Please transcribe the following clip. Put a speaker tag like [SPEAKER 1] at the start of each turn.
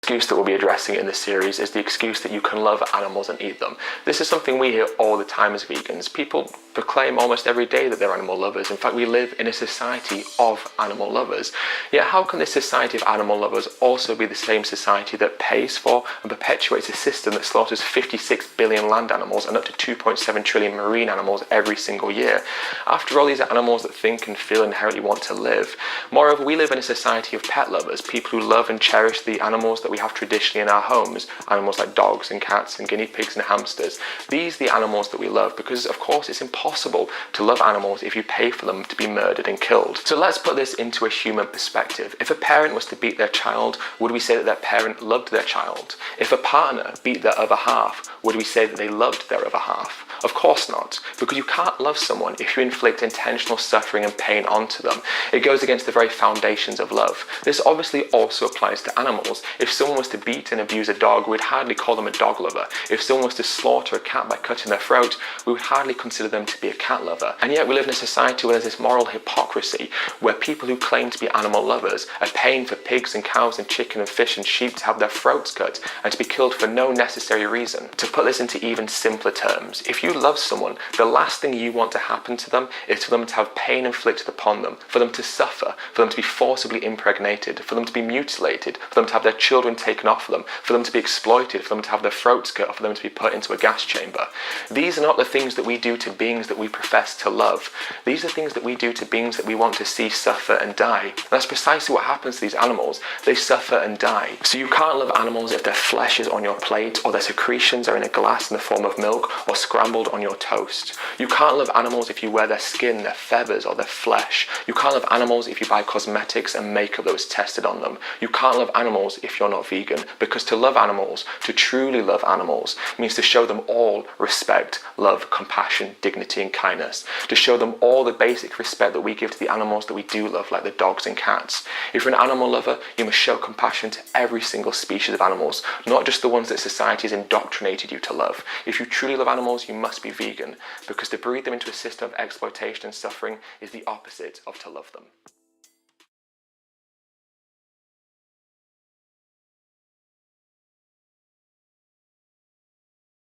[SPEAKER 1] excuse that we'll be addressing in this series is the excuse that you can love animals and eat them. This is something we hear all the time as vegans. People proclaim almost every day that they're animal lovers. In fact, we live in a society of animal lovers. Yet how can this society of animal lovers also be the same society that pays for and perpetuates a system that slaughters 56 billion land animals and up to 2.7 trillion marine animals every single year? After all, these are animals that think and feel and inherently want to live. Moreover, we live in a society of pet lovers, people who love and cherish the animals that we have traditionally in our homes, animals like dogs and cats and guinea pigs and hamsters. These are the animals that we love because, of course, it's impossible to love animals if you pay for them to be murdered and killed. So let's put this into a human perspective. If a parent was to beat their child, would we say that that parent loved their child? If a partner beat their other half, would we say that they loved their other half? Of course not, because you can't love someone if you inflict intentional suffering and pain onto them. It goes against the very foundations of love. This obviously also applies to animals. If someone was to beat and abuse a dog, we'd hardly call them a dog lover. If someone was to slaughter a cat by cutting their throat, we would hardly consider them to be a cat lover. And yet we live in a society where there's this moral hypocrisy, where people who claim to be animal lovers are paying for pigs and cows and chicken and fish and sheep to have their throats cut and to be killed for no necessary reason. To put this into even simpler terms, if you love someone, the last thing you want to happen to them is for them to have pain inflicted upon them, for them to suffer, for them to be forcibly impregnated, for them to be mutilated, for them to have their children taken off them, for them to be exploited, for them to have their throats cut, or for them to be put into a gas chamber. These are not the things that we do to beings that we profess to love. These are things that we do to beings that we want to see suffer and die. And that's precisely what happens to these animals. They suffer and die. So you can't love animals if their flesh is on your plate, or their secretions are in a glass in the form of milk, or scrambled on your toast. You can't love animals if you wear their skin, their feathers, or their flesh. You can't love animals if you buy cosmetics and makeup that was tested on them. You can't love animals if you're not vegan, because to love animals, to truly love animals, means to show them all respect, love, compassion, dignity, and kindness. To show them all the basic respect that we give to the animals that we do love, like the dogs and cats. If you're an animal lover, you must show compassion to every single species of animals, not just the ones that society has indoctrinated you to love. If you truly love animals, you must be vegan, because to breed them into a system of exploitation and suffering is the opposite of to love them.